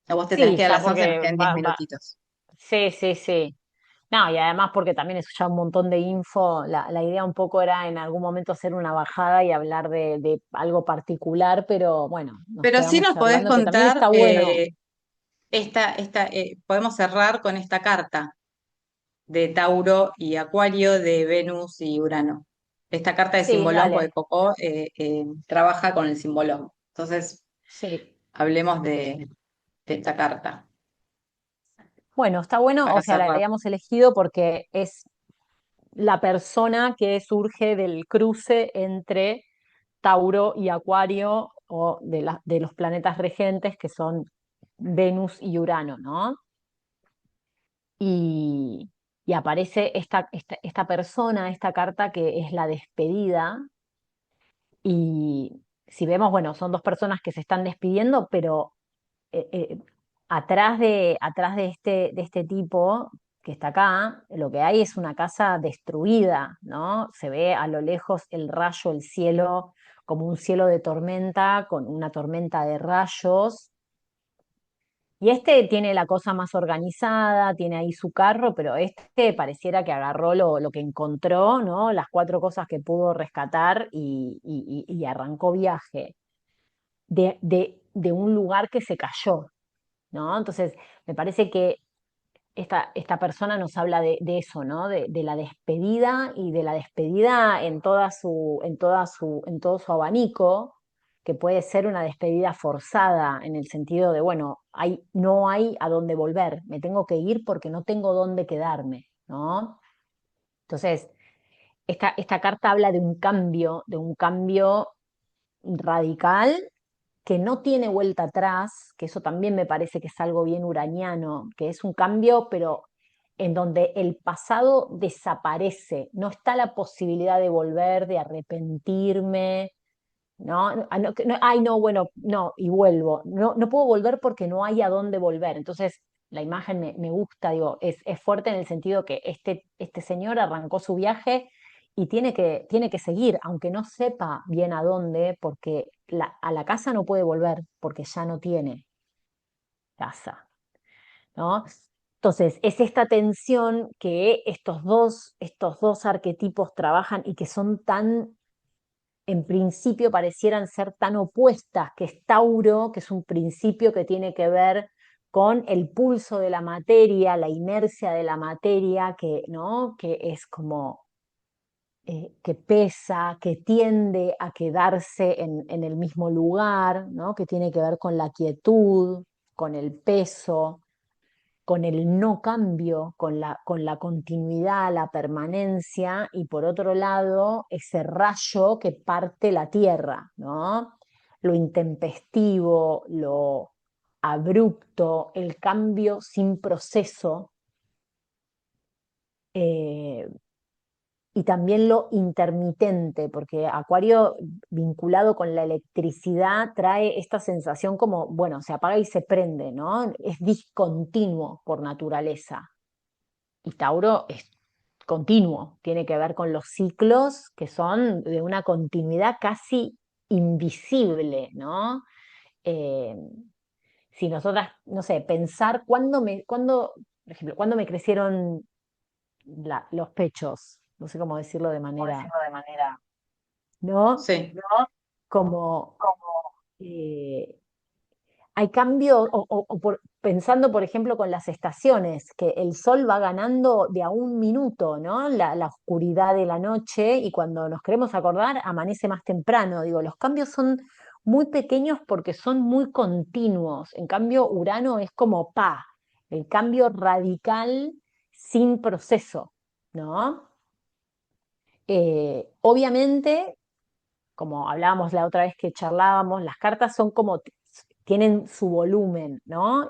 A vos te tenés sí, que dar ya la ciencia, nos porque quedan 10 minutitos. sí, sí, sí. No, y además porque también es ya un montón de info, la idea un poco era en algún momento hacer una bajada y hablar de algo particular, pero bueno, nos Pero sí quedamos nos podés charlando, que también contar, está bueno. podemos cerrar con esta carta de Tauro y Acuario, de Venus y Urano. Esta carta de Sí, Simbolón, porque dale, Coco trabaja con el Simbolón. Entonces, sí. hablemos de esta carta. Bueno, está bueno, o para sea, la cerrar. habíamos elegido porque es la persona que surge del cruce entre Tauro y Acuario, o de los planetas regentes que son Venus y Urano, ¿no? Y, y aparece esta persona, esta carta que es la despedida, y si vemos, bueno, son dos personas que se están despidiendo, pero eh, eh, atrás de este tipo que está acá, lo que hay es una casa destruida, ¿no? Se ve a lo lejos el rayo, el cielo, como un cielo de tormenta, con una tormenta de rayos. Y este tiene la cosa más organizada, tiene ahí su carro, pero este pareciera que agarró lo que encontró, ¿no? Las cuatro cosas que pudo rescatar y arrancó viaje de un lugar que se cayó, ¿no? Entonces, me parece que esta persona nos habla de eso, ¿no? De la despedida y de la despedida en todo su abanico, que puede ser una despedida forzada en el sentido de, bueno, no hay a dónde volver, me tengo que ir porque no tengo dónde quedarme, ¿no? Entonces, esta carta habla de un cambio radical que no tiene vuelta atrás, que eso también me parece que es algo bien uraniano, que es un cambio, pero en donde el pasado desaparece, no está la posibilidad de volver, de arrepentirme, ¿no? Ay, no, bueno, no, y vuelvo. No, no puedo volver porque no hay a dónde volver. Entonces, la imagen me gusta, digo, es fuerte en el sentido que este señor arrancó su viaje y tiene que seguir, aunque no sepa bien a dónde, porque a la casa no puede volver, porque ya no tiene casa, ¿no? Entonces, es esta tensión que estos dos arquetipos trabajan y que son tan en principio parecieran ser tan opuestas, que es Tauro, que es un principio que tiene que ver con el pulso de la materia, la inercia de la materia, que, ¿no? Que es como que pesa, que tiende a quedarse en el mismo lugar, ¿no? Que tiene que ver con la quietud, con el peso, con el no cambio, con la continuidad, la permanencia, y por otro lado, ese rayo que parte la tierra, ¿no? Lo intempestivo, lo abrupto, el cambio sin proceso, eh, y también lo intermitente, porque Acuario vinculado con la electricidad trae esta sensación como, bueno, se apaga y se prende, ¿no? Es discontinuo por naturaleza. Y Tauro es continuo, tiene que ver con los ciclos que son de una continuidad casi invisible, ¿no? Eh, si nosotras, no sé, pensar por ejemplo, cuándo me crecieron los pechos, no sé cómo decirlo de manera, ¿no? Sí. Como eh, hay cambio, pensando, por ejemplo, con las estaciones, que el sol va ganando de a un minuto, ¿no? La oscuridad de la noche, y cuando nos queremos acordar, amanece más temprano. Digo, los cambios son muy pequeños porque son muy continuos. En cambio, Urano es como el cambio radical sin proceso, ¿no? Obviamente, como hablábamos la otra vez que charlábamos, las cartas son como, tienen su volumen, ¿no?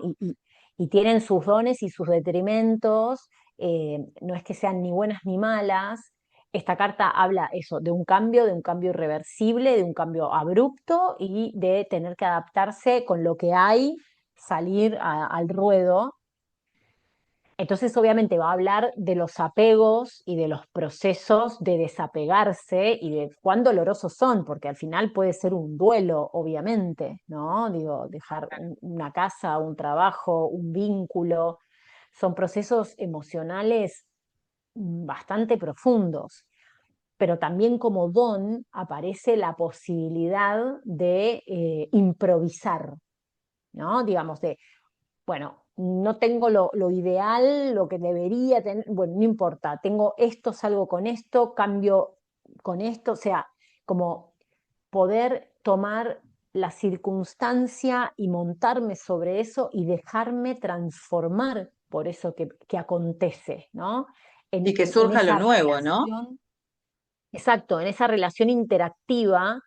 Y tienen sus dones y sus detrimentos, no es que sean ni buenas ni malas. Esta carta habla eso, de un cambio irreversible, de un cambio abrupto y de tener que adaptarse con lo que hay, salir al ruedo. Entonces, obviamente, va a hablar de los apegos y de los procesos de desapegarse y de cuán dolorosos son, porque al final puede ser un duelo, obviamente, ¿no? Digo, dejar una casa, un trabajo, un vínculo, son procesos emocionales bastante profundos, pero también como don aparece la posibilidad de improvisar, ¿no? Digamos, bueno, no tengo lo ideal, lo que debería tener, bueno, no importa, tengo esto, salgo con esto, cambio con esto, o sea, como poder tomar la circunstancia y montarme sobre eso y dejarme transformar por eso que acontece, ¿no? Y que En surja lo esa nuevo, ¿no? relación, exacto, en esa relación interactiva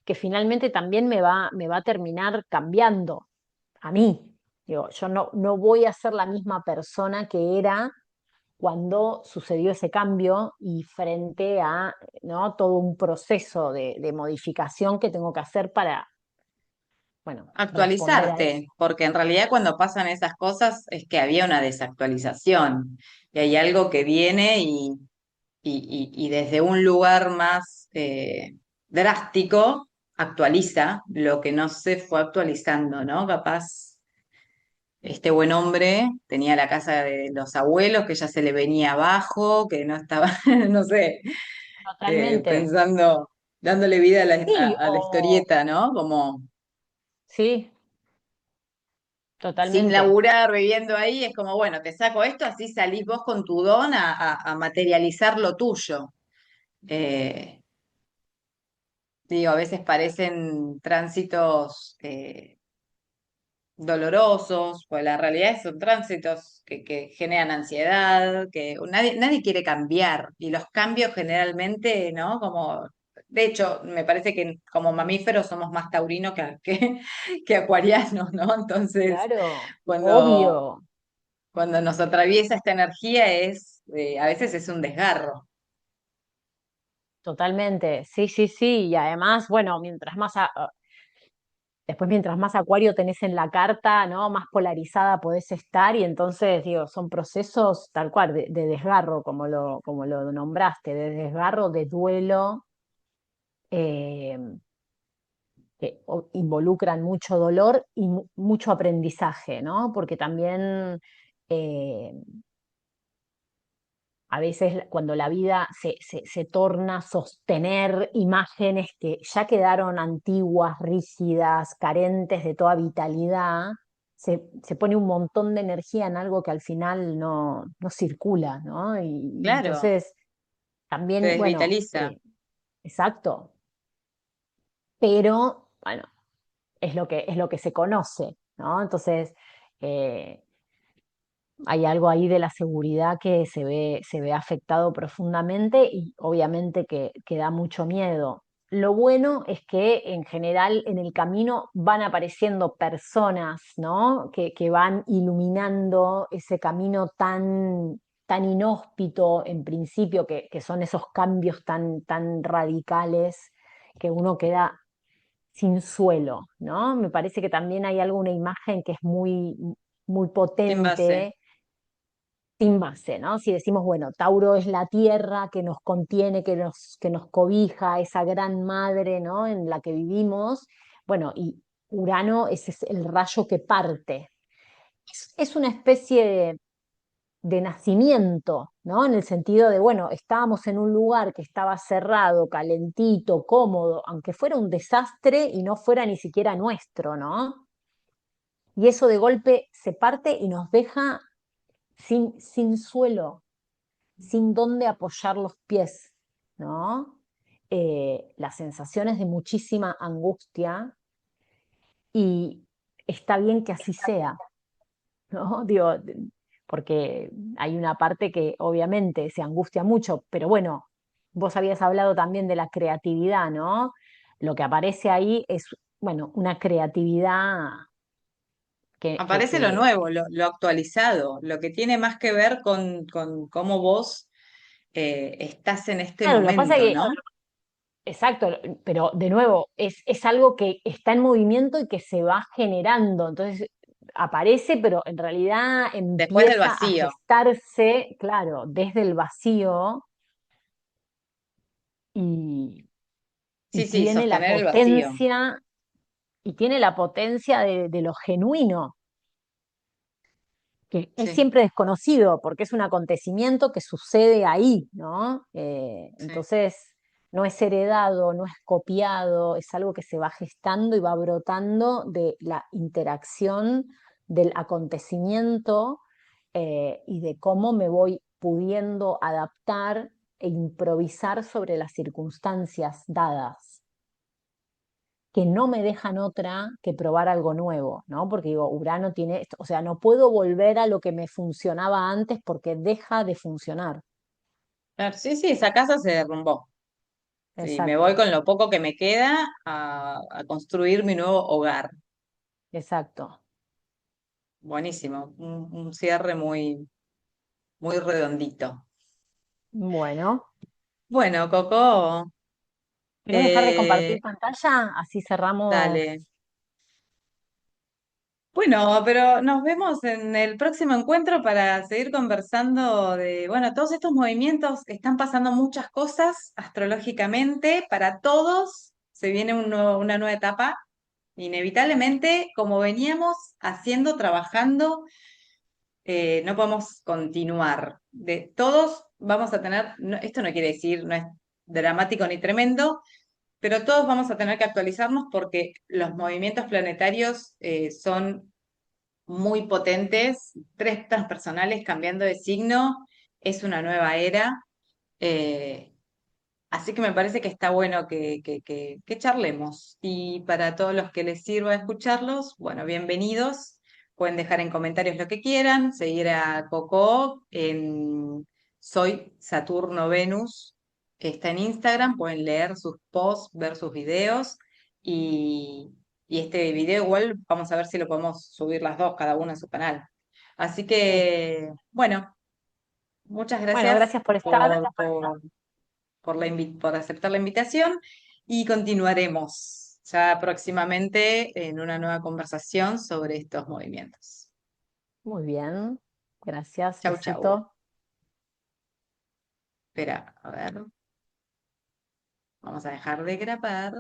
que finalmente también me va a terminar cambiando a mí. Digo, yo no voy a ser la misma persona que era cuando sucedió ese cambio y frente a, ¿no?, todo un proceso de modificación que tengo que hacer para, bueno, responder a eso. Actualizarte, porque en realidad cuando pasan esas cosas es que había una desactualización y hay algo que viene y desde un lugar más drástico actualiza lo que no se fue actualizando, ¿no? Capaz este buen hombre tenía la casa de los abuelos que ya se le venía abajo, que no estaba, no sé, Totalmente. pensando, dándole vida a Sí, a la historieta, ¿no? Como sí, sin totalmente. laburar, viviendo ahí, es como, bueno, te saco esto, así salís vos con tu don a materializar lo tuyo. Eh, Digo, a veces parecen tránsitos dolorosos, pues la realidad son tránsitos que generan ansiedad, que nadie quiere cambiar, y los cambios generalmente, ¿no? Como, de hecho, me parece que como mamíferos somos más taurinos que acuarianos, ¿no? Entonces, Claro, cuando, obvio, cuando nos atraviesa esta energía a veces es un desgarro. totalmente. Sí, sí, sí. Y además, bueno, después mientras más acuario tenés en la carta, ¿no?, más polarizada podés estar y entonces, digo, son procesos tal cual, de desgarro, como lo nombraste, de desgarro, de duelo, eh, que involucran mucho dolor y mucho aprendizaje, ¿no? Porque también eh, a veces cuando la vida se torna a sostener imágenes que ya quedaron antiguas, rígidas, carentes de toda vitalidad, se pone un montón de energía en algo que al final no circula, ¿no? Y Claro, entonces te también, bueno, desvitaliza. exacto, pero bueno, es lo que se conoce, ¿no? Entonces, eh, hay algo ahí de la seguridad que se ve afectado profundamente y obviamente que da mucho miedo. Lo bueno es que en general en el camino van apareciendo personas, ¿no?, que van iluminando ese camino tan inhóspito en principio, que son esos cambios tan radicales que uno queda sin suelo, ¿no? Me parece que también hay alguna imagen que es muy Sin base. potente sin base, ¿no? Si decimos, bueno, Tauro es la tierra que nos contiene, que nos cobija, esa gran madre, ¿no?, en la que vivimos, bueno, y Urano ese es el rayo que parte. Es una especie de nacimiento, ¿no? En el sentido de, bueno, estábamos en un lugar que estaba cerrado, calentito, cómodo, aunque fuera un desastre y no fuera ni siquiera nuestro, ¿no? Y eso de golpe se parte y nos deja sin suelo, sin dónde apoyar los pies, ¿no? Las sensaciones de muchísima angustia y está bien que así sea, ¿no? Digo, porque hay una parte que obviamente se angustia mucho, pero bueno, vos habías hablado también de la creatividad, ¿no? Lo que aparece ahí es, bueno, una creatividad Aparece lo que nuevo, lo actualizado, lo que tiene más que ver con cómo vos estás en este claro, lo que pasa es momento, que ¿no? exacto, pero de nuevo, es algo que está en movimiento y que se va generando. Entonces aparece, pero en realidad Después del empieza a vacío. gestarse, claro, desde el vacío y, y Sí, sí, tiene la sostener el vacío. potencia, y tiene la potencia de lo genuino, que es Sí, siempre desconocido, porque es un acontecimiento que sucede ahí, ¿no? sí. Entonces, no es heredado, no es copiado, es algo que se va gestando y va brotando de la interacción del acontecimiento y de cómo me voy pudiendo adaptar e improvisar sobre las circunstancias dadas. que no me dejan otra que probar algo nuevo, ¿no? Porque digo, Urano tiene esto, o sea, no puedo volver a lo que me funcionaba antes porque deja de funcionar. Claro, sí, sí, esa casa se derrumbó. Sí, me voy Exacto, con lo poco que me queda a construir mi nuevo hogar. exacto. Buenísimo, un cierre muy, muy redondito. Bueno, Bueno, Coco, ¿querés dejar de eh, compartir pantalla? Así cerramos. dale. Bueno, pero nos vemos en el próximo encuentro para seguir conversando de, bueno, todos estos movimientos, están pasando muchas cosas astrológicamente, para todos se viene una nueva etapa, inevitablemente, como veníamos haciendo, trabajando, no podemos continuar. De todos vamos a tener, esto no quiere decir, no es dramático ni tremendo, pero todos vamos a tener que actualizarnos porque los movimientos planetarios son muy potentes, tres transpersonales cambiando de signo, es una nueva era. eh, Así que me parece que está bueno que charlemos. Y para todos los que les sirva escucharlos, bueno, bienvenidos. Pueden dejar en comentarios lo que quieran, seguir a Coco en Soy Saturno Venus, está en Instagram, pueden leer sus posts, ver sus videos y, y este video igual vamos a ver si lo podemos subir las dos, cada una a su canal. Así Sí. que, bueno, muchas Bueno, gracias gracias por estar. por aceptar la invitación y continuaremos ya próximamente en una nueva conversación sobre estos movimientos. Muy bien. Gracias. Chau, chau. Besito. Espera, a ver, vamos a dejar de grabar.